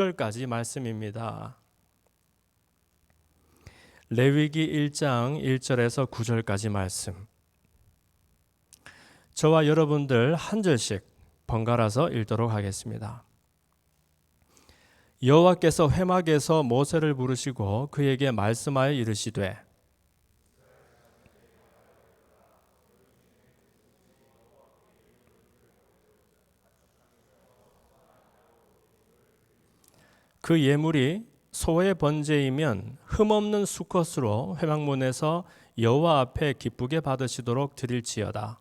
9절까지 말씀입니다. 레위기 1장 1절에서 9절까지 말씀. 저와 여러분들 한 절씩 번갈아서 읽도록 하겠습니다. 여호와께서 회막에서 모세를 부르시고 그에게 말씀하여 이르시되 그 예물이 소의 번제이면 흠없는 수컷으로 회막문에서 여호와 앞에 기쁘게 받으시도록 드릴지어다.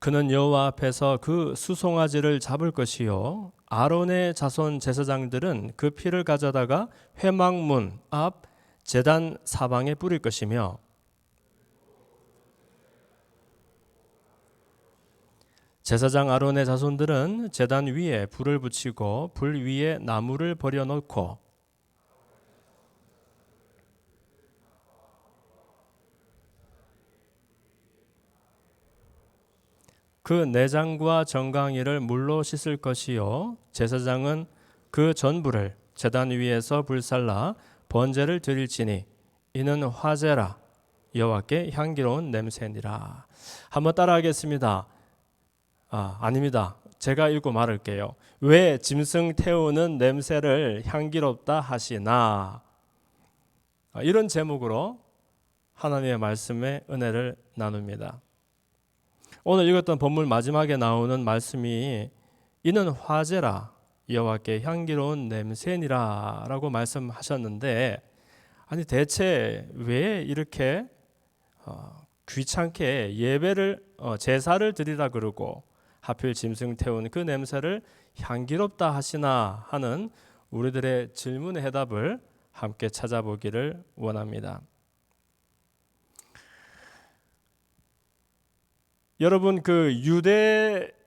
그는 여호와 앞에서 그 수송아지를 잡을 것이요 아론의 자손 제사장들은 그 피를 가져다가 회막문 앞 제단 사방에 뿌릴 것이며 제사장 아론의 자손들은 제단 위에 불을 붙이고 불 위에 나무를 버려놓고 그 내장과 정강이를 물로 씻을 것이요 제사장은 그 전부를 제단 위에서 불살라 번제를 드릴지니 이는 화제라 여호와께 향기로운 냄새니라. 한번 따라하겠습니다. 아닙니다. 제가 읽고 말할게요. 왜 짐승 태우는 냄새를 향기롭다 하시나? 이런 제목으로 하나님의 말씀의 은혜를 나눕니다. 오늘 읽었던 본문 마지막에 나오는 말씀이 이는 화제라 여호와께 향기로운 냄새니라 라고 말씀하셨는데, 아니 대체 왜 이렇게 귀찮게 예배를 제사를 드리라 그러고 하필 짐승 태운 그 냄새를 향기롭다 하시나 하는 우리들의 질문의 해답을 함께 찾아보기를 원합니다. 여러분, 그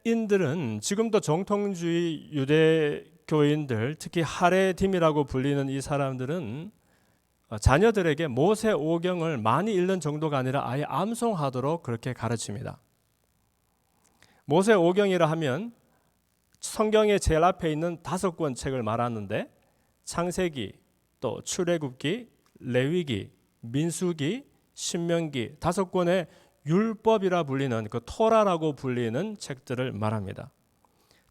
유대인들은 지금도 정통주의 유대교인들, 특히 하레딤이라고 불리는 이 사람들은 자녀들에게 모세 오경을 많이 읽는 정도가 아니라 아예 암송하도록 그렇게 가르칩니다. 모세 오경이라 하면 성경의 제일 앞에 있는 5권 책을 말하는데 창세기, 또 출애굽기, 레위기, 민수기, 신명기 5권의 율법이라 불리는 그 토라라고 불리는 책들을 말합니다.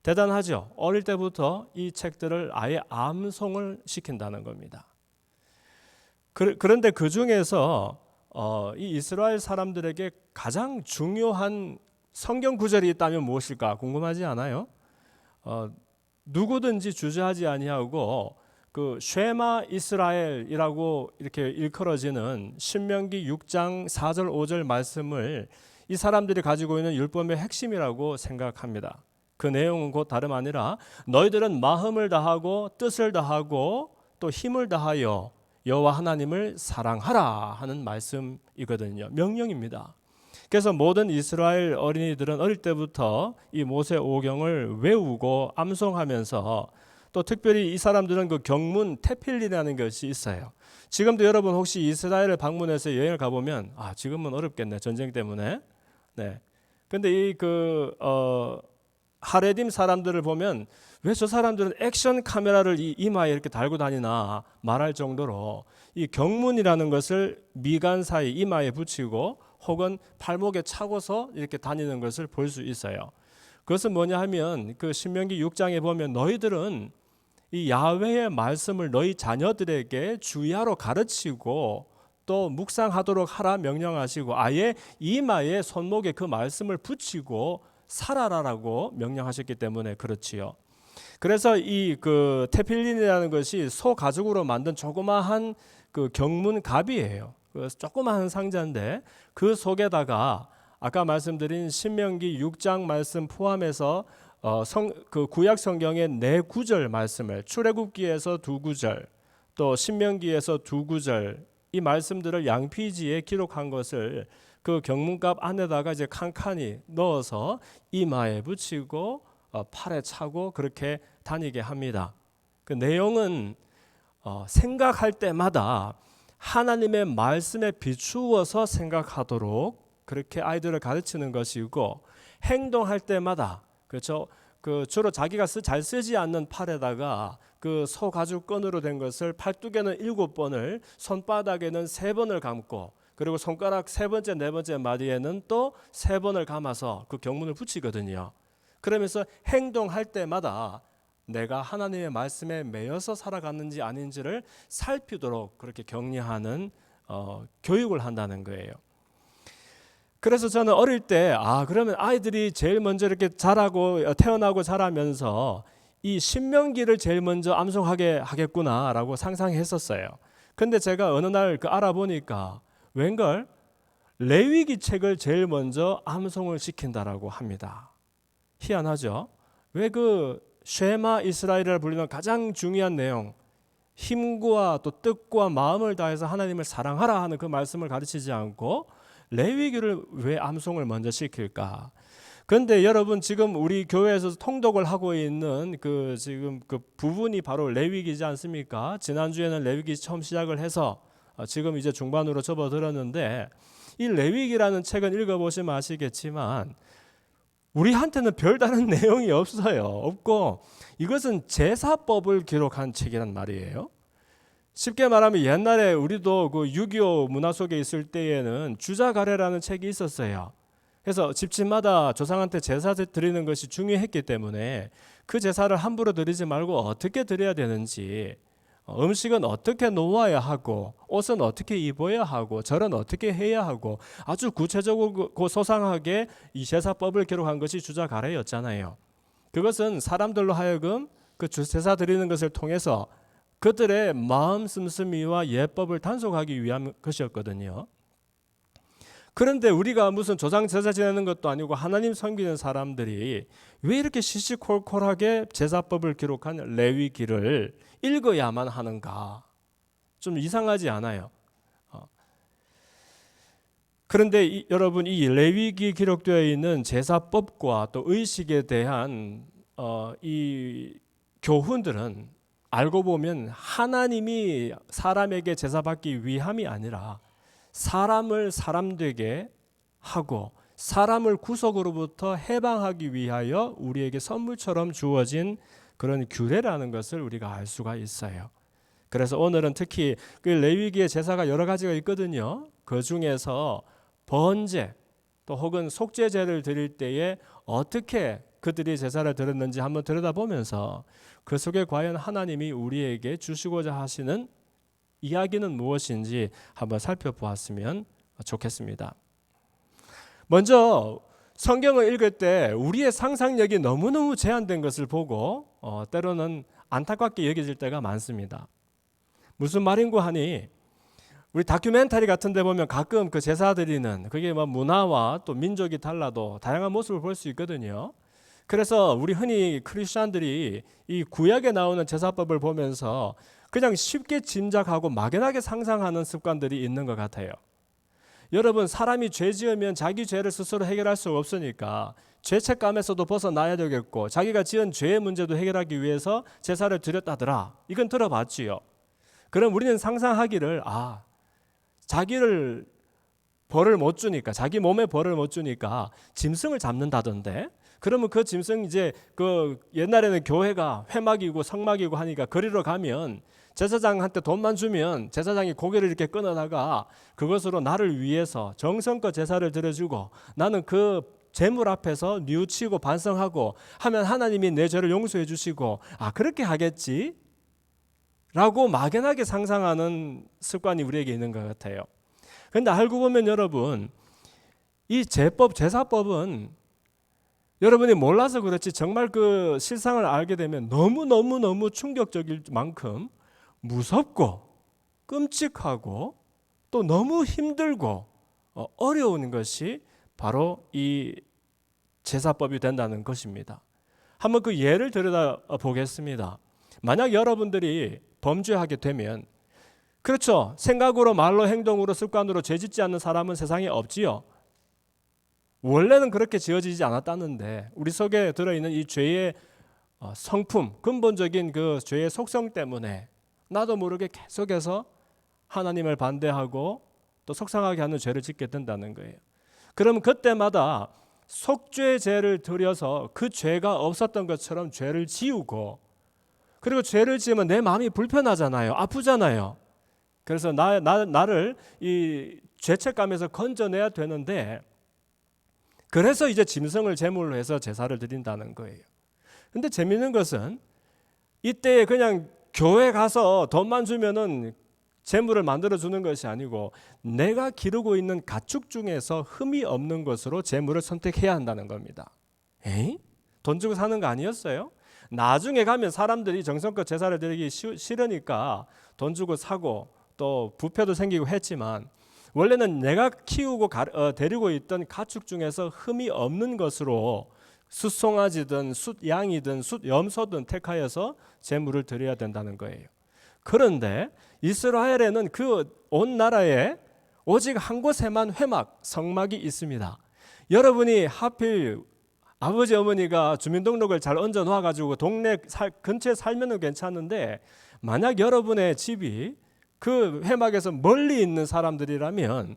대단하죠. 어릴 때부터 이 책들을 아예 암송을 시킨다는 겁니다. 그런데 그 중에서 이 이스라엘 사람들에게 가장 중요한 성경 구절이 있다면 무엇일까 궁금하지 않아요? 누구든지 주저하지 아니하고 그 쉐마 이스라엘이라고 이렇게 일컬어지는 신명기 6장 4절 5절 말씀을 이 사람들이 가지고 있는 율법의 핵심이라고 생각합니다. 그 내용은 곧 다름 아니라 너희들은 마음을 다하고 뜻을 다하고 또 힘을 다하여 여호와 하나님을 사랑하라 하는 말씀이거든요. 명령입니다. 그래서 모든 이스라엘 어린이들은 어릴 때부터 이 모세 오경을 외우고 암송하면서 또 특별히 이 사람들은 그 경문 테필리라는 것이 있어요. 지금도 여러분 혹시 이스라엘을 방문해서 여행을 가보면 지금은 어렵겠네, 전쟁 때문에. 네. 근데 이 하레딤 사람들을 보면 왜 저 사람들은 액션 카메라를 이 이마에 이렇게 달고 다니나 말할 정도로 이 경문이라는 것을 미간 사이 이마에 붙이고 혹은 팔목에 차고서 이렇게 다니는 것을 볼 수 있어요. 그것은 뭐냐 하면 그 신명기 6장에 보면 너희들은 이 야훼의 말씀을 너희 자녀들에게 주의하러 가르치고 또 묵상하도록 하라 명령하시고 아예 이마에 손목에 그 말씀을 붙이고 살아라라고 명령하셨기 때문에 그렇지요. 그래서 이 그 테필린이라는 것이 소 가죽으로 만든 조그마한 그 경문갑이에요. 그 조그마한 상자인데 그 속에다가 아까 말씀드린 신명기 6장 말씀 포함해서 그 구약 성경의 4구절 말씀을 출애굽기에서 2구절 또 신명기에서 2구절 이 말씀들을 양피지에 기록한 것을 그 경문갑 안에다가 이제 칸칸이 넣어서 이마에 붙이고 팔에 차고 그렇게 다니게 합니다. 그 내용은 생각할 때마다 하나님의 말씀에 비추어서 생각하도록 그렇게 아이들을 가르치는 것이고, 행동할 때마다 그렇죠. 주로 자기가 잘 쓰지 않는 팔에다가 그 소 가죽끈으로 된 것을 팔뚝에는 7번을, 손바닥에는 3번을 감고, 그리고 손가락 3번째, 4번째 마디에는 또 3번을 감아서 그 경문을 붙이거든요. 그러면서 행동할 때마다 내가 하나님의 말씀에 매여서 살아갔는지 아닌지를 살피도록 그렇게 격려하는 교육을 한다는 거예요. 그래서 저는 어릴 때 그러면 아이들이 제일 먼저 이렇게 자라고 태어나고 자라면서 이 신명기를 제일 먼저 암송하게 하겠구나라고 상상했었어요. 근데 제가 어느 날 알아보니까 웬걸 레위기 책을 제일 먼저 암송을 시킨다라고 합니다. 희한하죠? 왜 쉐마 이스라엘이라 불리는 가장 중요한 내용, 힘과 또 뜻과 마음을 다해서 하나님을 사랑하라 하는 그 말씀을 가르치지 않고 레위기를 왜 암송을 먼저 시킬까? 그런데 여러분, 지금 우리 교회에서 통독을 하고 있는 지금 그 부분이 바로 레위기지 않습니까? 지난주에는 레위기 처음 시작을 해서 지금 이제 중반으로 접어들었는데, 이 레위기라는 책은 읽어보시면 아시겠지만 우리한테는 별다른 내용이 없고, 이것은 제사법을 기록한 책이란 말이에요. 쉽게 말하면 옛날에 우리도 6.25 문화 속에 있을 때에는 주자가래라는 책이 있었어요. 그래서 집집마다 조상한테 제사 드리는 것이 중요했기 때문에 그 제사를 함부로 드리지 말고 어떻게 드려야 되는지, 음식은 어떻게 놓아야 하고, 옷은 어떻게 입어야 하고, 절은 어떻게 해야 하고, 아주 구체적이고 소상하게 이 제사법을 기록한 것이 주자가래였잖아요. 그것은 사람들로 하여금 그 제사 드리는 것을 통해서 그들의 마음 씀씀이와 예법을 단속하기 위한 것이었거든요. 그런데 우리가 무슨 조상 제사 지내는 것도 아니고 하나님 섬기는 사람들이 왜 이렇게 시시콜콜하게 제사법을 기록한 레위기를 읽어야만 하는가? 좀 이상하지 않아요? 그런데 여러분, 이 레위기 기록되어 있는 제사법과 또 의식에 대한 이 교훈들은 알고 보면 하나님이 사람에게 제사 받기 위함이 아니라 사람을 사람되게 하고 사람을 구속으로부터 해방하기 위하여 우리에게 선물처럼 주어진 그런 규례라는 것을 우리가 알 수가 있어요. 그래서 오늘은 특히 그 레위기의 제사가 여러 가지가 있거든요. 그 중에서 번제 또 혹은 속죄제를 드릴 때에 어떻게 그들이 제사를 드렸는지 한번 들여다보면서 그 속에 과연 하나님이 우리에게 주시고자 하시는 이야기는 무엇인지 한번 살펴보았으면 좋겠습니다. 먼저 성경을 읽을 때 우리의 상상력이 너무너무 제한된 것을 보고 때로는 안타깝게 여겨질 때가 많습니다. 무슨 말인고 하니, 우리 다큐멘터리 같은 데 보면 가끔 그 제사 드리는 그게 문화와 또 민족이 달라도 다양한 모습을 볼 수 있거든요. 그래서 우리 흔히 크리스천들이 이 구약에 나오는 제사법을 보면서 그냥 쉽게 짐작하고 막연하게 상상하는 습관들이 있는 것 같아요. 여러분, 사람이 죄 지으면 자기 죄를 스스로 해결할 수 없으니까 죄책감에서도 벗어나야 되겠고, 자기가 지은 죄의 문제도 해결하기 위해서 제사를 드렸다더라. 이건 들어봤지요. 그럼 우리는 상상하기를 자기를 벌을 못 주니까, 자기 몸에 벌을 못 주니까 짐승을 잡는다던데, 그러면 그 짐승 이제 옛날에는 교회가 회막이고 성막이고 하니까 거리로 가면 제사장한테 돈만 주면 제사장이 고개를 이렇게 끊어다가 그것으로 나를 위해서 정성껏 제사를 드려주고 나는 그 제물 앞에서 뉘우치고 반성하고 하면 하나님이 내 죄를 용서해 주시고 그렇게 하겠지 라고 막연하게 상상하는 습관이 우리에게 있는 것 같아요. 그런데 알고 보면 여러분, 이 제사법은 여러분이 몰라서 그렇지 정말 그 실상을 알게 되면 너무 충격적일 만큼 무섭고 끔찍하고 또 너무 힘들고 어려운 것이 바로 이 제사법이 된다는 것입니다. 한번 그 예를 들여다 보겠습니다. 만약 여러분들이 범죄하게 되면, 그렇죠, 생각으로 말로 행동으로 습관으로 죄짓지 않는 사람은 세상에 없지요. 원래는 그렇게 지어지지 않았다는데 우리 속에 들어있는 이 죄의 성품, 근본적인 그 죄의 속성 때문에 나도 모르게 계속해서 하나님을 반대하고 또 속상하게 하는 죄를 짓게 된다는 거예요. 그러면 그때마다 속죄제를 드려서 그 죄가 없었던 것처럼 죄를 지우고, 그리고 죄를 지으면 내 마음이 불편하잖아요. 아프잖아요. 그래서 나를 이 죄책감에서 건져내야 되는데, 그래서 이제 짐승을 제물로 해서 제사를 드린다는 거예요. 근데 재밌는 것은 이때 그냥 교회 가서 돈만 주면은 제물을 만들어 주는 것이 아니고, 내가 기르고 있는 가축 중에서 흠이 없는 것으로 제물을 선택해야 한다는 겁니다. 에이? 돈 주고 사는 거 아니었어요? 나중에 가면 사람들이 정성껏 제사를 드리기 싫으니까 돈 주고 사고 또 부패도 생기고 했지만, 원래는 내가 키우고 데리고 있던 가축 중에서 흠이 없는 것으로 숫송아지든 숫양이든 숫염소든 택하여서 제물을 드려야 된다는 거예요. 그런데 이스라엘에는 그 온 나라에 오직 한 곳에만 회막, 성막이 있습니다. 여러분이 하필 아버지 어머니가 주민등록을 잘 얹어 놓아가지고 동네 근처에 살면 괜찮은데, 만약 여러분의 집이 그 회막에서 멀리 있는 사람들이라면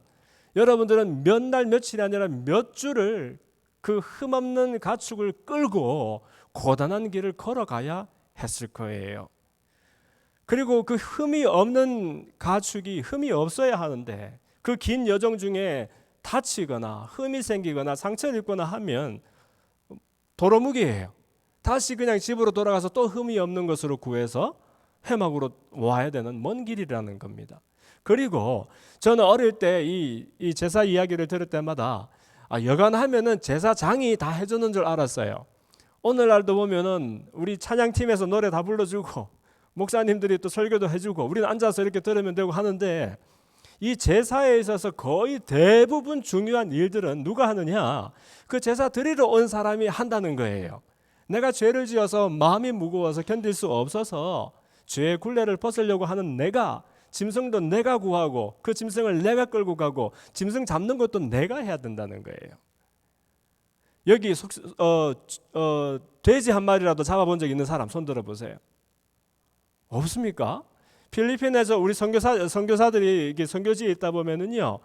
여러분들은 몇 날 며칠이 아니라 몇 주를 그 흠없는 가축을 끌고 고단한 길을 걸어가야 했을 거예요. 그리고 그 흠이 없는 가축이 흠이 없어야 하는데, 그 긴 여정 중에 다치거나 흠이 생기거나 상처를 입거나 하면 도로묵이에요. 다시 그냥 집으로 돌아가서 또 흠이 없는 것으로 구해서 회막으로 와야 되는 먼 길이라는 겁니다. 그리고 저는 어릴 때 이 제사 이야기를 들을 때마다 여간하면은 제사장이 다 해주는 줄 알았어요. 오늘날도 보면은 우리 찬양팀에서 노래 다 불러주고 목사님들이 또 설교도 해주고 우리는 앉아서 이렇게 들으면 되고 하는데, 이 제사에 있어서 거의 대부분 중요한 일들은 누가 하느냐? 그 제사 드리러 온 사람이 한다는 거예요. 내가 죄를 지어서 마음이 무거워서 견딜 수 없어서 죄의 굴레를 벗으려고 하는 내가, 짐승도 내가 구하고 그 짐승을 내가 끌고 가고 짐승 잡는 것도 내가 해야 된다는 거예요. 여기 돼지 한 마리라도 잡아본 적 있는 사람 손 들어보세요. 없습니까? 필리핀에서 우리 선교사들이 이렇게 선교지에 있다 보면은요,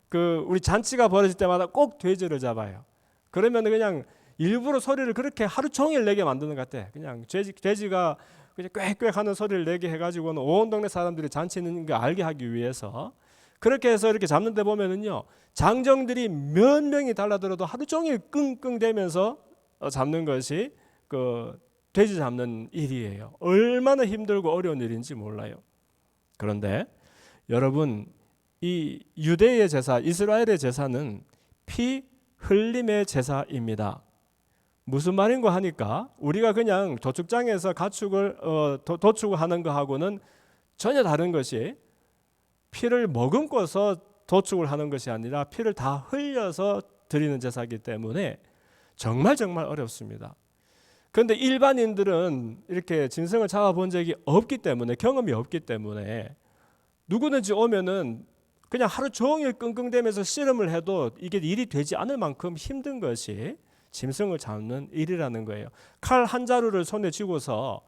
그 우리 잔치가 벌어질 때마다 꼭 돼지를 잡아요. 그러면 그냥 일부러 소리를 그렇게 하루 종일 내게 만드는 것 같아. 그냥 돼지가 그냥 꽥꽥 하는 소리를 내게 해가지고는 온 동네 사람들이 잔치 있는 거 알게 하기 위해서 그렇게 해서 이렇게 잡는데 보면은요, 장정들이 몇 명이 달라들어도 하루 종일 끙끙대면서 잡는 것이 그 돼지 잡는 일이에요. 얼마나 힘들고 어려운 일인지 몰라요. 그런데 여러분, 이 유대의 제사, 이스라엘의 제사는 피 흘림의 제사입니다. 무슨 말인가 하니까, 우리가 그냥 도축장에서 가축을 도축하는 거하고는 전혀 다른 것이, 피를 머금고서 도축을 하는 것이 아니라 피를 다 흘려서 드리는 제사이기 때문에 정말 어렵습니다. 그런데 일반인들은 이렇게 짐승을 잡아본 적이 없기 때문에, 경험이 없기 때문에 누구든지 오면은 그냥 하루 종일 끙끙대면서 씨름을 해도 이게 일이 되지 않을 만큼 힘든 것이 짐승을 잡는 일이라는 거예요. 칼 한 자루를 손에 쥐고서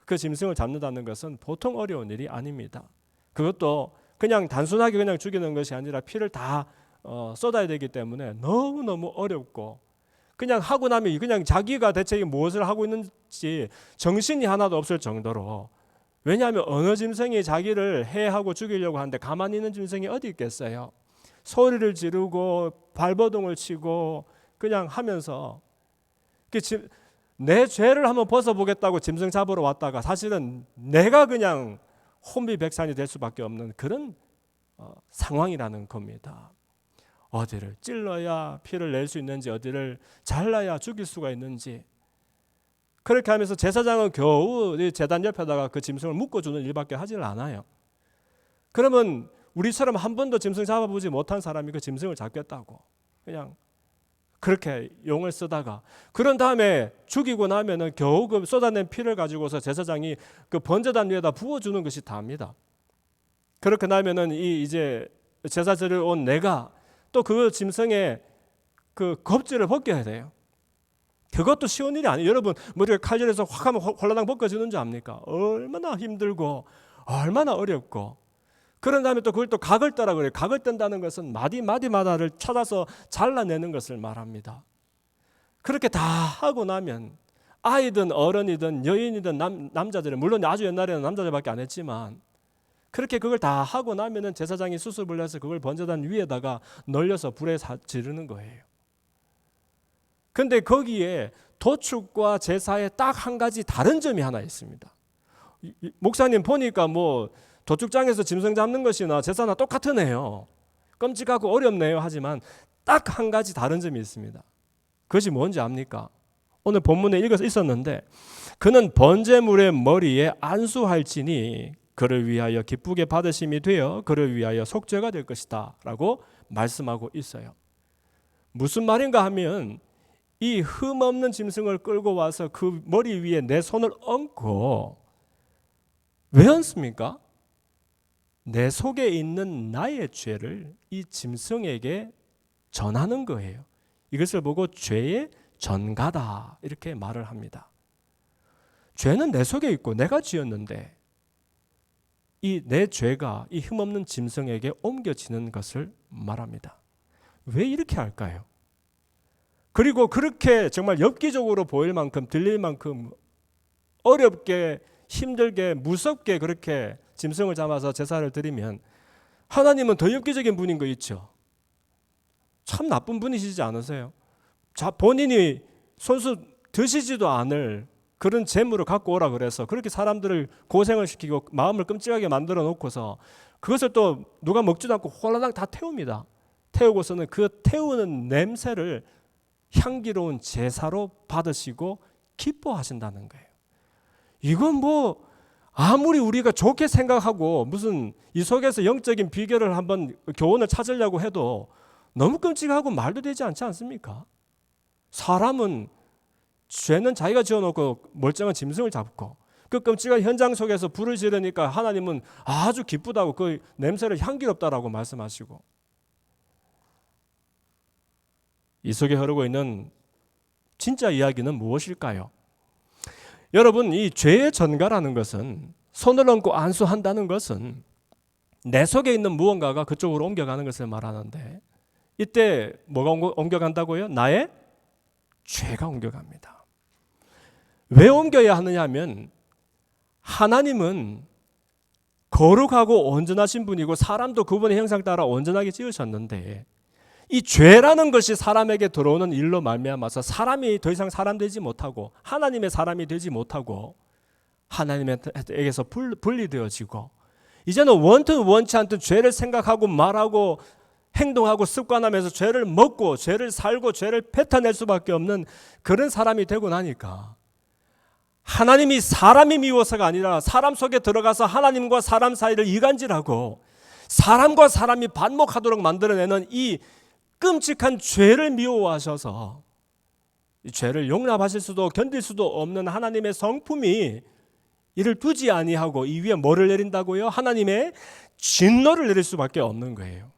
그 짐승을 잡는다는 것은 보통 어려운 일이 아닙니다. 그것도 그냥 단순하게 그냥 죽이는 것이 아니라 피를 다 쏟아야 되기 때문에 너무너무 어렵고, 그냥 하고 나면 그냥 자기가 대체 무엇을 하고 있는지 정신이 하나도 없을 정도로, 왜냐하면 어느 짐승이 자기를 해하고 죽이려고 하는데 가만히 있는 짐승이 어디 있겠어요? 소리를 지르고 발버둥을 치고 그냥 하면서, 내 죄를 한번 벗어보겠다고 짐승 잡으러 왔다가 사실은 내가 그냥 혼비백산이 될 수밖에 없는 그런 상황이라는 겁니다. 어디를 찔러야 피를 낼 수 있는지, 어디를 잘라야 죽일 수가 있는지, 그렇게 하면서 제사장은 겨우 제단 옆에다가 그 짐승을 묶어주는 일밖에 하질 않아요. 그러면 우리처럼 한 번도 짐승 잡아보지 못한 사람이 그 짐승을 잡겠다고 그냥 그렇게 용을 쓰다가, 그런 다음에 죽이고 나면은 겨우 그 쏟아낸 피를 가지고서 제사장이 그 번제단 위에다 부어주는 것이 다입니다. 그렇게 나면은 이제 제사 드리러 온 내가 또 그 짐승의 그 겁질을 벗겨야 돼요. 그것도 쉬운 일이 아니에요. 여러분, 머리가 칼질해서 확 하면 홀라당 벗겨지는 줄 압니까? 얼마나 힘들고 얼마나 어렵고. 그런 다음에 또 그걸 또 각을 떠라 그래요. 각을 뜬다는 것은 마디마디마다를 찾아서 잘라내는 것을 말합니다. 그렇게 다 하고 나면 아이든 어른이든 여인이든 남자들은, 물론 아주 옛날에는 남자들밖에 안 했지만, 그렇게 그걸 다 하고 나면은 제사장이 수습을 해서 그걸 번제단 위에다가 널려서 불에 지르는 거예요. 근데 거기에 도축과 제사에 딱 한 가지 다른 점이 하나 있습니다. 목사님 보니까 뭐 도축장에서 짐승 잡는 것이나 제사나 똑같은 애요. 끔찍하고 어렵네요. 하지만 딱 한 가지 다른 점이 있습니다. 그것이 뭔지 압니까? 오늘 본문에 읽어서 있었는데, 그는 번제물의 머리에 안수할지니 그를 위하여 기쁘게 받으심이 되어 그를 위하여 속죄가 될 것이다 라고 말씀하고 있어요. 무슨 말인가 하면, 이 흠없는 짐승을 끌고 와서 그 머리 위에 내 손을 얹고, 왜 얹습니까? 내 속에 있는 나의 죄를 이 짐승에게 전하는 거예요. 이것을 보고 죄의 전가다 이렇게 말을 합니다. 죄는 내 속에 있고 내가 지었는데 이 내 죄가 이 흠없는 짐승에게 옮겨지는 것을 말합니다. 왜 이렇게 할까요? 그리고 그렇게 정말 엽기적으로 보일 만큼, 들릴 만큼 어렵게, 힘들게, 무섭게 그렇게 짐승을 잡아서 제사를 드리면 하나님은 더 엽기적인 분인 거 있죠. 참 나쁜 분이시지 않으세요? 자, 본인이 손수 드시지도 않을 그런 재물을 갖고 오라 그래서 그렇게 사람들을 고생을 시키고 마음을 끔찍하게 만들어 놓고서 그것을 또 누가 먹지도 않고 홀라당 다 태웁니다. 태우고서는 그 태우는 냄새를 향기로운 제사로 받으시고 기뻐하신다는 거예요. 이건 뭐 아무리 우리가 좋게 생각하고 무슨 이 속에서 영적인 비결을 한번 교훈을 찾으려고 해도 너무 끔찍하고 말도 되지 않지 않습니까? 사람은, 죄는 자기가 지어놓고 멀쩡한 짐승을 잡고 그 끔찍한 현장 속에서 불을 지르니까 하나님은 아주 기쁘다고 그 냄새를 향기롭다라고 말씀하시고, 이 속에 흐르고 있는 진짜 이야기는 무엇일까요? 여러분, 이 죄의 전가라는 것은, 손을 얹고 안수한다는 것은 내 속에 있는 무언가가 그쪽으로 옮겨가는 것을 말하는데, 이때 뭐가 옮겨간다고요? 나의 죄가 옮겨갑니다. 왜 옮겨야 하느냐 하면, 하나님은 거룩하고 온전하신 분이고 사람도 그분의 형상 따라 온전하게 지으셨는데, 이 죄라는 것이 사람에게 들어오는 일로 말미암아서 사람이 더 이상 사람 되지 못하고 하나님의 사람이 되지 못하고 하나님에게서 분리되어지고, 이제는 원치 않든 죄를 생각하고 말하고 행동하고 습관하면서 죄를 먹고 죄를 살고 죄를 뱉어낼 수밖에 없는 그런 사람이 되고 나니까, 하나님이 사람이 미워서가 아니라 사람 속에 들어가서 하나님과 사람 사이를 이간질하고 사람과 사람이 반목하도록 만들어내는 이 끔찍한 죄를 미워하셔서 이 죄를 용납하실 수도 견딜 수도 없는 하나님의 성품이 이를 두지 아니하고 이 위에 뭐를 내린다고요? 하나님의 진노를 내릴 수밖에 없는 거예요.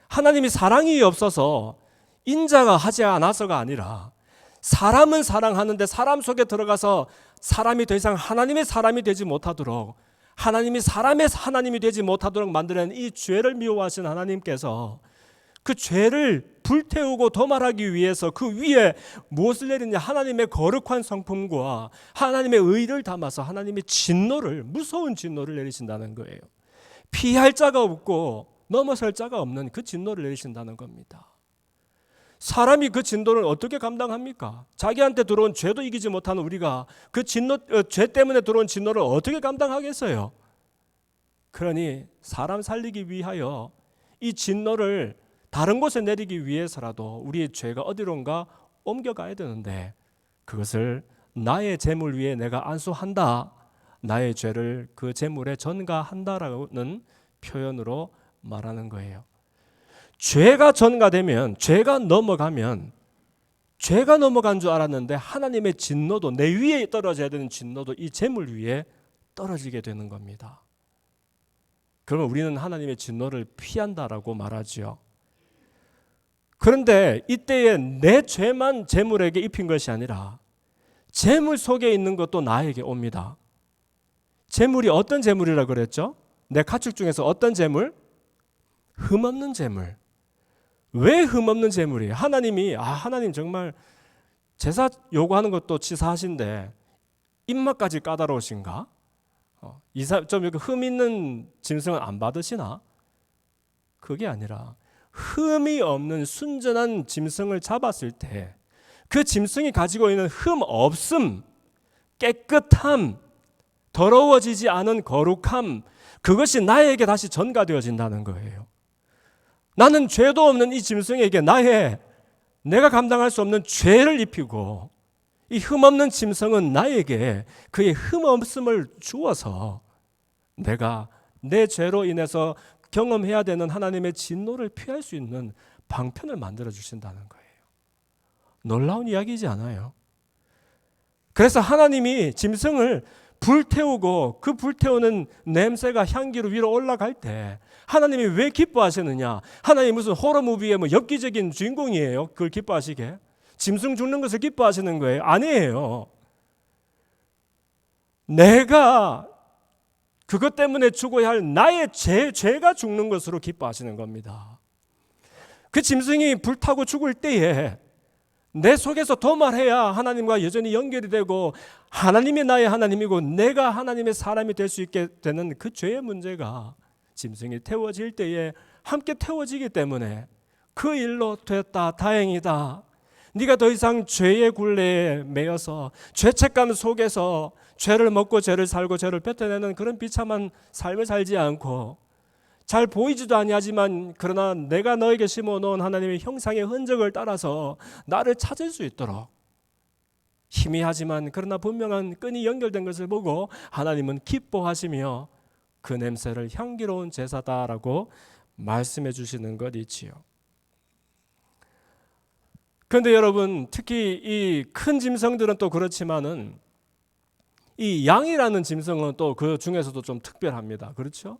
하나님이 사랑이 없어서 인자가 하지 않아서가 아니라, 사람은 사랑하는데 사람 속에 들어가서 사람이 더 이상 하나님의 사람이 되지 못하도록, 하나님이 사람의 하나님이 되지 못하도록 만드는 이 죄를 미워하신 하나님께서 그 죄를 불태우고 도말하기 위해서 그 위에 무엇을 내리냐? 하나님의 거룩한 성품과 하나님의 의를 담아서 하나님의 진노를, 무서운 진노를 내리신다는 거예요. 피할 자가 없고 넘어설 자가 없는 그 진노를 내리신다는 겁니다. 사람이 그 진노를 어떻게 감당합니까? 자기한테 들어온 죄도 이기지 못하는 우리가 그 죄 때문에 들어온 진노를 어떻게 감당하겠어요? 그러니 사람 살리기 위하여 이 진노를 다른 곳에 내리기 위해서라도 우리의 죄가 어디론가 옮겨가야 되는데, 그것을 나의 재물 위에 내가 안수한다, 나의 죄를 그 재물에 전가한다라는 표현으로 말하는 거예요. 죄가 전가되면, 죄가 넘어가면, 죄가 넘어간 줄 알았는데 하나님의 진노도, 내 위에 떨어져야 되는 진노도 이 재물 위에 떨어지게 되는 겁니다. 그러면 우리는 하나님의 진노를 피한다라고 말하지요. 그런데 이때에 내 죄만 재물에게 입힌 것이 아니라 재물 속에 있는 것도 나에게 옵니다. 재물이 어떤 재물이라 그랬죠? 내 가축 중에서 어떤 제물? 흠없는 제물. 왜 흠없는 제물이에요? 하나님이 하나님 정말 제사 요구하는 것도 치사하신데 입맛까지 까다로우신가? 좀 이렇게 흠 있는 짐승은 안 받으시나? 그게 아니라 흠이 없는 순전한 짐승을 잡았을 때 그 짐승이 가지고 있는 흠 없음, 깨끗함, 더러워지지 않은 거룩함, 그것이 나에게 다시 전가되어진다는 거예요. 나는 죄도 없는 이 짐승에게 내가 감당할 수 없는 죄를 입히고 이 흠없는 짐승은 나에게 그의 흠없음을 주어서 내가 내 죄로 인해서 경험해야 되는 하나님의 진노를 피할 수 있는 방편을 만들어 주신다는 거예요. 놀라운 이야기이지 않아요? 그래서 하나님이 짐승을 불태우고 그 불태우는 냄새가 향기로 위로 올라갈 때 하나님이 왜 기뻐하시느냐? 하나님이 무슨 호러무비의 엽기적인 주인공이에요? 그걸 기뻐하시게? 짐승 죽는 것을 기뻐하시는 거예요? 아니에요. 내가 그것 때문에 죽어야 할 나의 죄가 죽는 것으로 기뻐하시는 겁니다. 그 짐승이 불타고 죽을 때에 내 속에서 도말해야 하나님과 여전히 연결이 되고 하나님이 나의 하나님이고 내가 하나님의 사람이 될 수 있게 되는 그 죄의 문제가 짐승이 태워질 때에 함께 태워지기 때문에 그 일로 됐다, 다행이다. 네가 더 이상 죄의 굴레에 매여서 죄책감 속에서 죄를 먹고 죄를 살고 죄를 뱉어내는 그런 비참한 삶을 살지 않고 잘 보이지도 아니하지만 그러나 내가 너에게 심어놓은 하나님의 형상의 흔적을 따라서 나를 찾을 수 있도록 희미하지만 그러나 분명한 끈이 연결된 것을 보고 하나님은 기뻐하시며 그 냄새를 향기로운 제사다라고 말씀해 주시는 것이지요. 그런데 여러분, 특히 이 큰 짐승들은 또 그렇지만은 이 양이라는 짐승은 또 그 중에서도 좀 특별합니다. 그렇죠?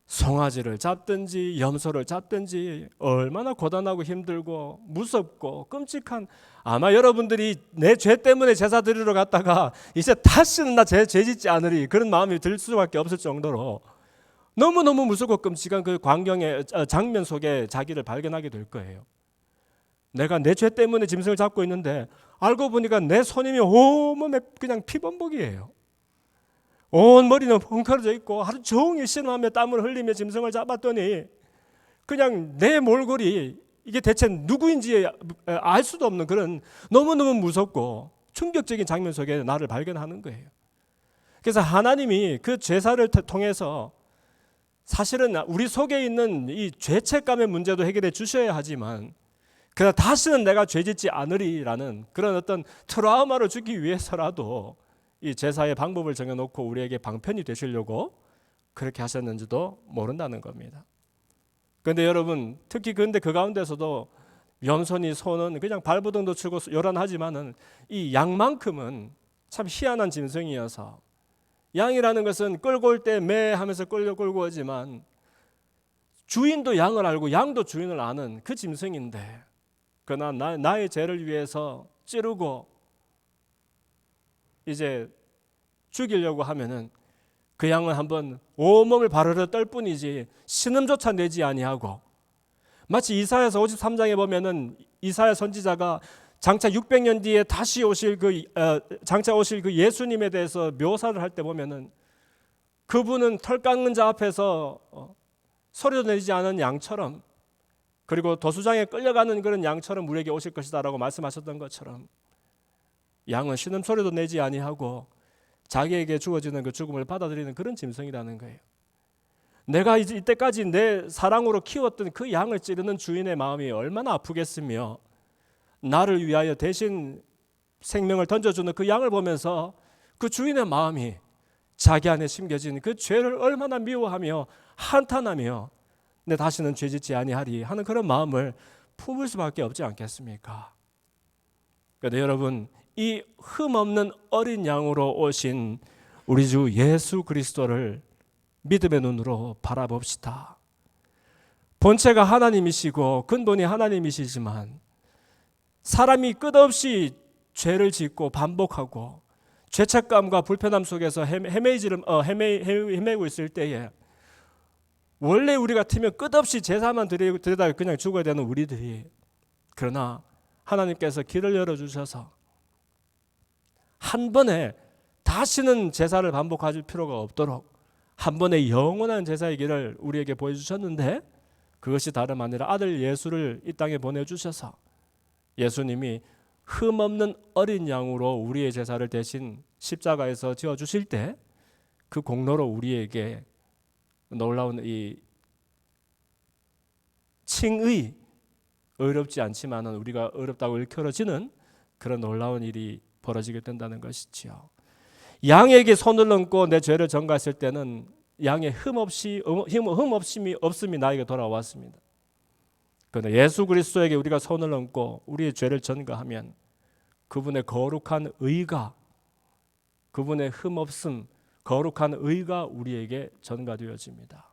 송아지를 잡든지 염소를 잡든지 얼마나 고단하고 힘들고 무섭고 끔찍한, 아마 여러분들이 내 죄 때문에 제사 드리러 갔다가 이제 다시는 나 죄 짓지 않으리 그런 마음이 들 수밖에 없을 정도로 너무너무 무섭고 끔찍한 그 광경의 장면 속에 자기를 발견하게 될 거예요. 내가 내 죄 때문에 짐승을 잡고 있는데 알고 보니까 내 손님이 온몸에 그냥 피범벅이에요. 온 머리는 헝클어져 있고 하루 종일 신음하며 땀을 흘리며 짐승을 잡았더니 그냥 내 몰골이 이게 대체 누구인지 알 수도 없는 그런 너무너무 무섭고 충격적인 장면 속에 나를 발견하는 거예요. 그래서 하나님이 그 제사를 통해서 사실은 우리 속에 있는 이 죄책감의 문제도 해결해 주셔야 하지만 그러나 다시는 내가 죄짓지 않으리라는 그런 어떤 트라우마를 주기 위해서라도 이 제사의 방법을 정해놓고 우리에게 방편이 되시려고 그렇게 하셨는지도 모른다는 겁니다. 그런데 여러분, 특히 근데 그 가운데서도 염소니 소는 그냥 발버둥도 치고 요란하지만은 이 양만큼은 참 희한한 짐승이어서, 양이라는 것은 끌고 올 때 매 하면서 끌고 오지만 주인도 양을 알고 양도 주인을 아는 그 짐승인데, 그러나 나의 죄를 위해서 찌르고 이제 죽이려고 하면은 그 양은 한번 온몸을 바르르 떨 뿐이지 신음조차 내지 아니하고, 마치 이사야서 53장에 보면은 이사야 선지자가 장차 600년 뒤에 다시 오실 장차 오실 그 예수님에 대해서 묘사를 할 때 보면은 그분은 털 깎는 자 앞에서 소리도 내지 않은 양처럼, 그리고 도수장에 끌려가는 그런 양처럼 우리에게 오실 것이다라고 말씀하셨던 것처럼 양은 신음소리도 내지 아니하고 자기에게 주어지는 그 죽음을 받아들이는 그런 짐승이라는 거예요. 내가 이때까지 내 사랑으로 키웠던 그 양을 찌르는 주인의 마음이 얼마나 아프겠으며, 나를 위하여 대신 생명을 던져주는 그 양을 보면서 그 주인의 마음이 자기 안에 심겨진 그 죄를 얼마나 미워하며 한탄하며 내 다시는 죄짓지 아니하리 하는 그런 마음을 품을 수밖에 없지 않겠습니까? 그런데 여러분, 이 흠없는 어린 양으로 오신 우리 주 예수 그리스도를 믿음의 눈으로 바라봅시다. 본체가 하나님이시고 근본이 하나님이시지만 사람이 끝없이 죄를 짓고 반복하고 죄책감과 불편함 속에서 헤매고 있을 때에 원래 우리 같으면 끝없이 제사만 드리다가 그냥 죽어야 되는 우리들이, 그러나 하나님께서 길을 열어주셔서 한 번에 다시는 제사를 반복할 필요가 없도록 한 번의 영원한 제사의 길을 우리에게 보여주셨는데, 그것이 다름 아니라 아들 예수를 이 땅에 보내주셔서 예수님이 흠없는 어린 양으로 우리의 제사를 대신 십자가에서 지어주실 때 그 공로로 우리에게 놀라운 이 칭의, 어렵지 않지만은 우리가 어렵다고 일컬어지는 그런 놀라운 일이 벌어지게 된다는 것이지요. 양에게 손을 얹고 내 죄를 전가했을 때는 양의 흠없음이 없음이 나에게 돌아왔습니다. 그런데 예수 그리스도에게 우리가 손을 얹고 우리의 죄를 전가하면 그분의 거룩한 의가, 그분의 흠없음, 거룩한 의가 우리에게 전가되어집니다.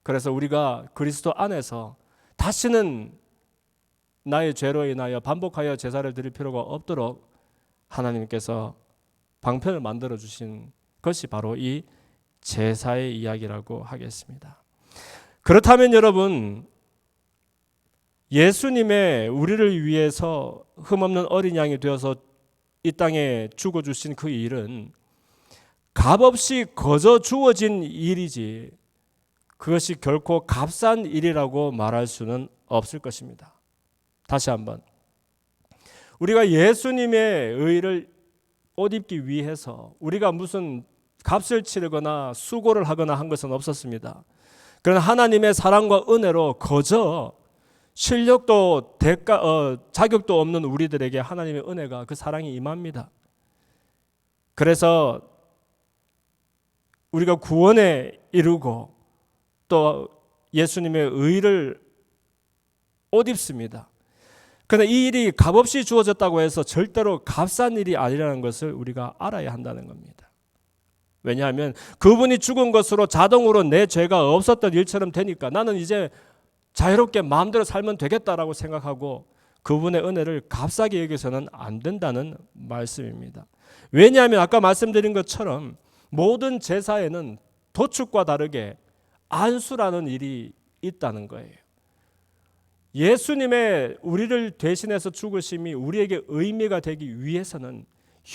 그래서 우리가 그리스도 안에서 다시는 나의 죄로 인하여 반복하여 제사를 드릴 필요가 없도록 하나님께서 방편을 만들어 주신 것이 바로 이 제사의 이야기라고 하겠습니다. 그렇다면 여러분, 예수님의 우리를 위해서 흠없는 어린 양이 되어서 이 땅에 죽어주신 그 일은 값없이 거저 주어진 일이지 그것이 결코 값싼 일이라고 말할 수는 없을 것입니다. 다시 한번, 우리가 예수님의 의를 옷 입기 위해서 우리가 무슨 값을 치르거나 수고를 하거나 한 것은 없었습니다. 그러나 하나님의 사랑과 은혜로 거저 실력도 자격도 없는 우리들에게 하나님의 은혜가, 그 사랑이 임합니다. 그래서 우리가 구원에 이르고 또 예수님의 의를 옷 입습니다. 그러나 이 일이 값없이 주어졌다고 해서 절대로 값싼 일이 아니라는 것을 우리가 알아야 한다는 겁니다. 왜냐하면 그분이 죽은 것으로 자동으로 내 죄가 없었던 일처럼 되니까 나는 이제 자유롭게 마음대로 살면 되겠다라고 생각하고 그분의 은혜를 값싸게 여기서는 안 된다는 말씀입니다. 왜냐하면 아까 말씀드린 것처럼 모든 제사에는 도축과 다르게 안수라는 일이 있다는 거예요. 예수님의 우리를 대신해서 죽으심이 우리에게 의미가 되기 위해서는,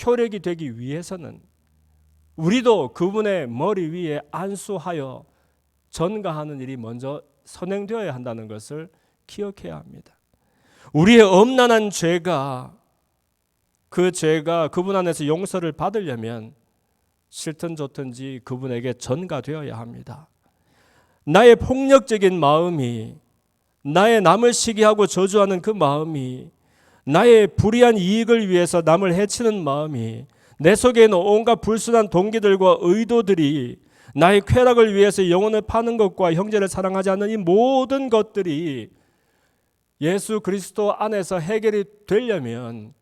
효력이 되기 위해서는 우리도 그분의 머리 위에 안수하여 전가하는 일이 먼저 선행되어야 한다는 것을 기억해야 합니다. 우리의 엄난한 죄가, 그 죄가 그분 안에서 용서를 받으려면 싫든 좋든지 그분에게 전가되어야 합니다. 나의 폭력적인 마음이, 나의 남을 시기하고 저주하는 그 마음이, 나의 불의한 이익을 위해서 남을 해치는 마음이, 내 속에 있는 온갖 불순한 동기들과 의도들이, 나의 쾌락을 위해서 영혼을 파는 것과 형제를 사랑하지 않는 이 모든 것들이 예수 그리스도 안에서 해결이 되려면,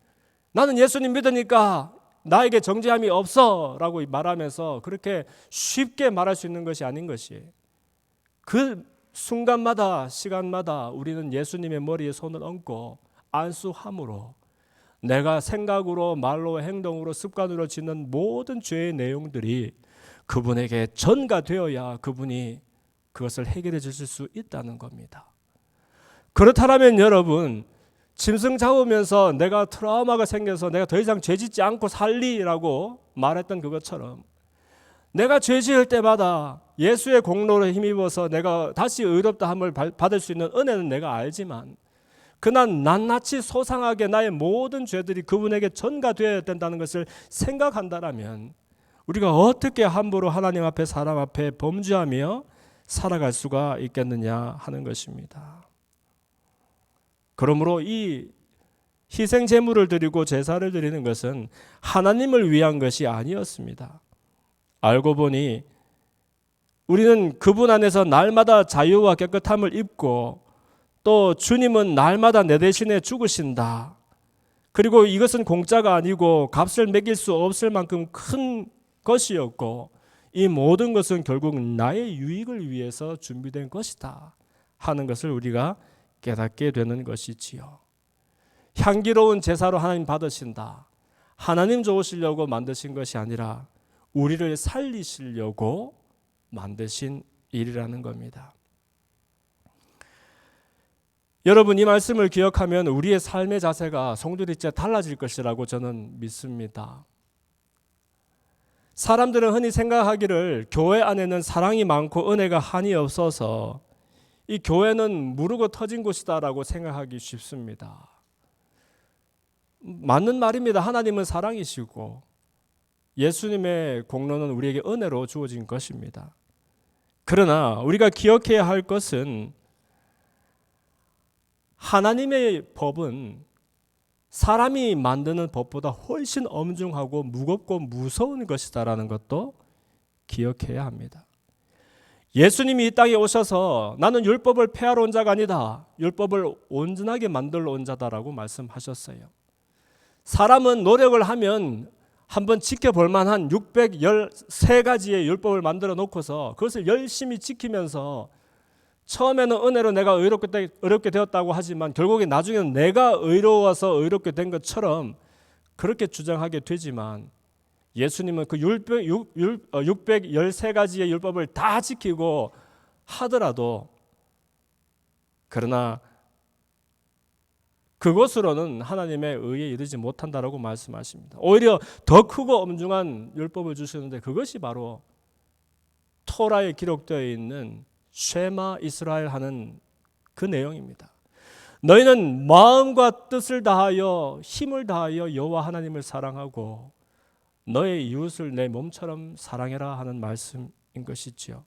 나는 예수님 믿으니까 나에게 정죄함이 없어 라고 말하면서 그렇게 쉽게 말할 수 있는 것이 아닌 것이에요. 그 순간마다, 시간마다 우리는 예수님의 머리에 손을 얹고 안수함으로 내가 생각으로, 말로, 행동으로, 습관으로 짓는 모든 죄의 내용들이 그분에게 전가되어야 그분이 그것을 해결해 주실 수 있다는 겁니다. 그렇다면 여러분, 짐승 잡으면서 내가 트라우마가 생겨서 내가 더 이상 죄 짓지 않고 살리라고 말했던 그것처럼, 내가 죄 지을 때마다 예수의 공로를 힘입어서 내가 다시 의롭다함을 받을 수 있는 은혜는 내가 알지만, 그날 낱낱이 소상하게 나의 모든 죄들이 그분에게 전가되어야 된다는 것을 생각한다면 우리가 어떻게 함부로 하나님 앞에, 사람 앞에 범죄하며 살아갈 수가 있겠느냐 하는 것입니다. 그러므로 이 희생 제물을 드리고 제사를 드리는 것은 하나님을 위한 것이 아니었습니다. 알고 보니 우리는 그분 안에서 날마다 자유와 깨끗함을 입고, 또 주님은 날마다 내 대신에 죽으신다. 그리고 이것은 공짜가 아니고 값을 매길 수 없을 만큼 큰 것이었고, 이 모든 것은 결국 나의 유익을 위해서 준비된 것이다 하는 것을 우리가 깨닫게 되는 것이지요. 향기로운 제사로 하나님 받으신다. 하나님 좋으시려고 만드신 것이 아니라 우리를 살리시려고 만드신 일이라는 겁니다. 여러분, 이 말씀을 기억하면 우리의 삶의 자세가 송두리째 달라질 것이라고 저는 믿습니다. 사람들은 흔히 생각하기를 교회 안에는 사랑이 많고 은혜가 한이 없어서 이 교회는 무르고 터진 곳이다라고 생각하기 쉽습니다. 맞는 말입니다. 하나님은 사랑이시고 예수님의 공로는 우리에게 은혜로 주어진 것입니다. 그러나 우리가 기억해야 할 것은 하나님의 법은 사람이 만드는 법보다 훨씬 엄중하고 무겁고 무서운 것이다라는 것도 기억해야 합니다. 예수님이 이 땅에 오셔서 나는 율법을 폐하러 온 자가 아니다. 율법을 온전하게 만들러 온 자다라고 말씀하셨어요. 사람은 노력을 하면 한번 지켜볼 만한 613가지의 율법을 만들어 놓고서 그것을 열심히 지키면서 처음에는 은혜로 내가 의롭게 되었다고 하지만 결국에 나중에는 내가 의로워서 의롭게 된 것처럼 그렇게 주장하게 되지만 예수님은 그 613가지의 율법을 다 지키고 하더라도 그러나 그것으로는 하나님의 의에 이르지 못한다라고 말씀하십니다. 오히려 더 크고 엄중한 율법을 주시는데 그것이 바로 토라에 기록되어 있는 쉐마 이스라엘 하는 그 내용입니다. 너희는 마음과 뜻을 다하여 힘을 다하여 여호와 하나님을 사랑하고 너의 이웃을 내 몸처럼 사랑해라 하는 말씀인 것이지요.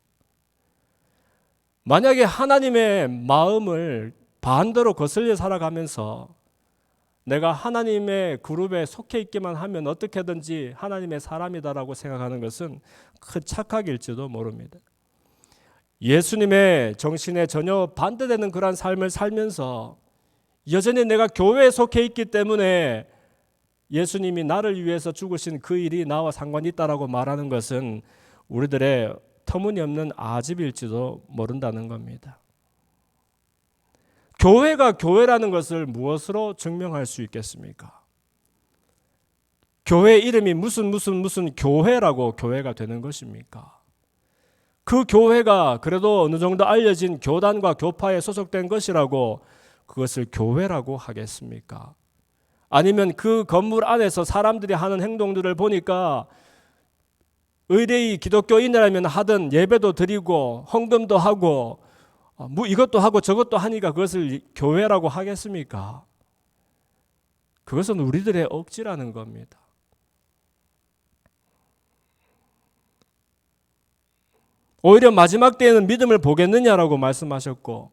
만약에 하나님의 마음을 반대로 거슬려 살아가면서 내가 하나님의 그룹에 속해 있기만 하면 어떻게든지 하나님의 사람이다라고 생각하는 것은 큰 착각일지도 모릅니다. 예수님의 정신에 전혀 반대되는 그러한 삶을 살면서 여전히 내가 교회에 속해 있기 때문에 예수님이 나를 위해서 죽으신 그 일이 나와 상관이 있다라고 말하는 것은 우리들의 터무니없는 아집일지도 모른다는 겁니다. 교회가 교회라는 것을 무엇으로 증명할 수 있겠습니까? 교회 이름이 무슨 교회라고 교회가 되는 것입니까? 그 교회가 그래도 어느 정도 알려진 교단과 교파에 소속된 것이라고 그것을 교회라고 하겠습니까? 아니면 그 건물 안에서 사람들이 하는 행동들을 보니까 의대의 기독교인이라면 하던 예배도 드리고 헌금도 하고 이것도 하고 저것도 하니까 그것을 교회라고 하겠습니까? 그것은 우리들의 억지라는 겁니다. 오히려 마지막 때에는 믿음을 보겠느냐라고 말씀하셨고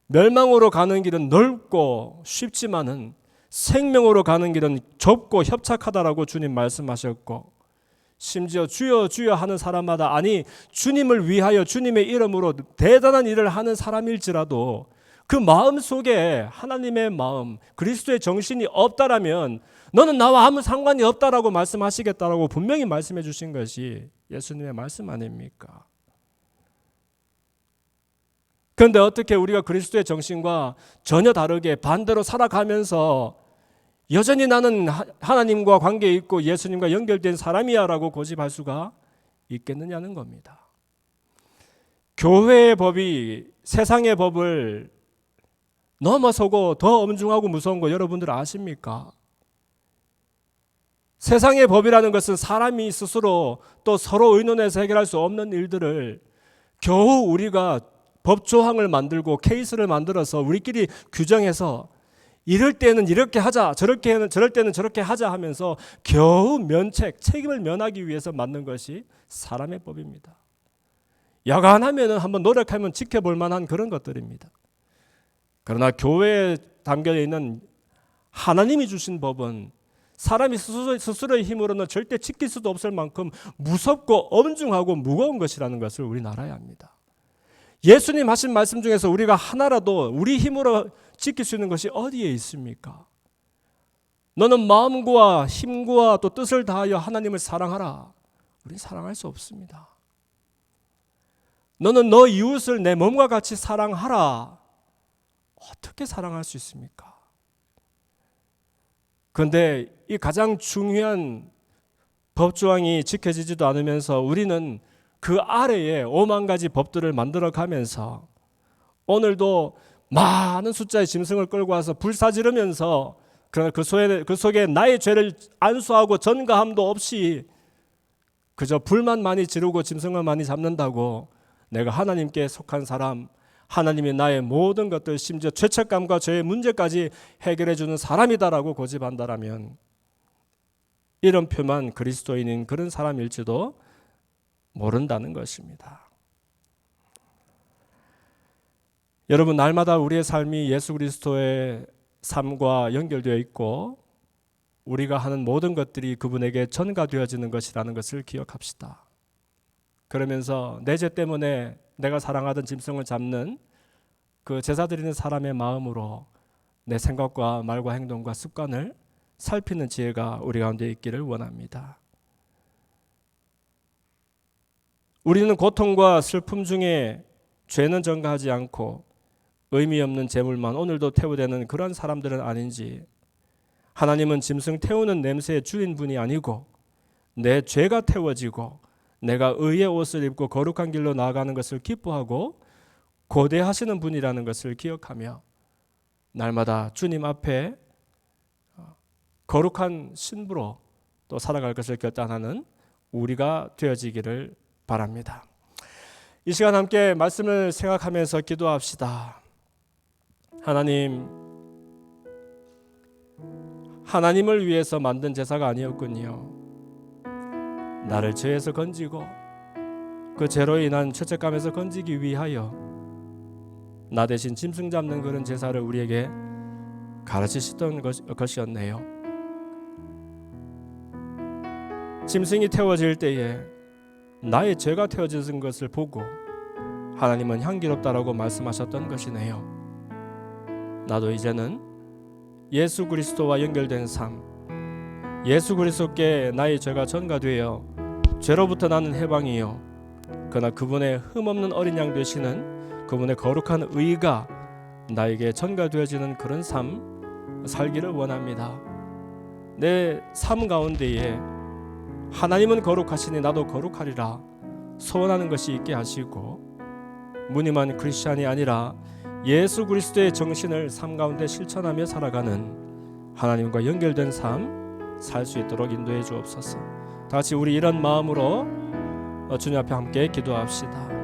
멸망으로 가는 길은 넓고 쉽지만은 생명으로 가는 길은 좁고 협착하다라고 주님 말씀하셨고 심지어 주여 주여 하는 사람마다 아니 주님을 위하여 주님의 이름으로 대단한 일을 하는 사람일지라도 그 마음 속에 하나님의 마음 그리스도의 정신이 없다라면 너는 나와 아무 상관이 없다라고 말씀하시겠다라고 분명히 말씀해 주신 것이 예수님의 말씀 아닙니까? 그런데 어떻게 우리가 그리스도의 정신과 전혀 다르게 반대로 살아가면서 여전히 나는 하나님과 관계 있고 예수님과 연결된 사람이야 라고 고집할 수가 있겠느냐는 겁니다. 교회의 법이 세상의 법을 넘어서고 더 엄중하고 무서운 거 여러분들 아십니까? 세상의 법이라는 것은 사람이 스스로 또 서로 의논해서 해결할 수 없는 일들을 겨우 우리가 법 조항을 만들고 케이스를 만들어서 우리끼리 규정해서 이럴 때는 이렇게 하자, 저럴 때는 저렇게 하자 하면서 겨우 책임을 면하기 위해서 만든 것이 사람의 법입니다. 야간하면 한번 노력하면 지켜볼 만한 그런 것들입니다. 그러나 교회에 담겨 있는 하나님이 주신 법은 사람이 스스로의 힘으로는 절대 지킬 수도 없을 만큼 무섭고 엄중하고 무거운 것이라는 것을 우리는 알아야 합니다. 예수님 하신 말씀 중에서 우리가 하나라도 우리 힘으로 지킬 수 있는 것이 어디에 있습니까? 너는 마음과 힘과 또 뜻을 다하여 하나님을 사랑하라. 우리는 사랑할 수 없습니다. 너는 너 이웃을 내 몸과 같이 사랑하라. 어떻게 사랑할 수 있습니까? 그런데 이 가장 중요한 법조항이 지켜지지도 않으면서 우리는 그 아래에 5만 가지 법들을 만들어 가면서 오늘도 많은 숫자의 짐승을 끌고 와서 불사지르면서 그러나 그 속에 나의 죄를 안수하고 전가함도 없이 그저 불만 많이 지르고 짐승을 많이 잡는다고 내가 하나님께 속한 사람, 하나님이 나의 모든 것들 심지어 죄책감과 죄의 문제까지 해결해 주는 사람이다라고 고집한다라면 이런 표만 그리스도인인 그런 사람일지도 모른다는 것입니다. 여러분, 날마다 우리의 삶이 예수 그리스도의 삶과 연결되어 있고 우리가 하는 모든 것들이 그분에게 전가되어지는 것이라는 것을 기억합시다. 그러면서 내 죄 때문에 내가 사랑하던 짐승을 잡는 그 제사 드리는 사람의 마음으로 내 생각과 말과 행동과 습관을 살피는 지혜가 우리 가운데 있기를 원합니다. 우리는 고통과 슬픔 중에 죄는 전가하지 않고 의미 없는 재물만 오늘도 태우되는 그런 사람들은 아닌지, 하나님은 짐승 태우는 냄새의 주인분이 아니고 내 죄가 태워지고 내가 의의 옷을 입고 거룩한 길로 나아가는 것을 기뻐하고 고대하시는 분이라는 것을 기억하며 날마다 주님 앞에 거룩한 신부로 또 살아갈 것을 결단하는 우리가 되어지기를 바랍니다. 이 시간 함께 말씀을 생각하면서 기도합시다. 하나님을 위해서 만든 제사가 아니었군요. 나를 죄에서 건지고 그 죄로 인한 죄책감에서 건지기 위하여 나 대신 짐승 잡는 그런 제사를 우리에게 가르치시던 것이었네요. 짐승이 태워질 때에 나의 죄가 태워진 것을 보고 하나님은 향기롭다라고 말씀하셨던 것이네요. 나도 이제는 예수 그리스도와 연결된 삶, 예수 그리스도께 나의 죄가 전가되어 죄로부터 나는 해방이요 그러나 그분의 흠없는 어린 양 되시는 그분의 거룩한 의가 나에게 전가되어지는 그런 삶 살기를 원합니다. 내 삶 가운데에 하나님은 거룩하시니 나도 거룩하리라 소원하는 것이 있게 하시고 무늬만 크리스찬이 아니라 예수 그리스도의 정신을 삶 가운데 실천하며 살아가는 하나님과 연결된 삶 살 수 있도록 인도해 주옵소서. 다 같이 우리 이런 마음으로 주님 앞에 함께 기도합시다.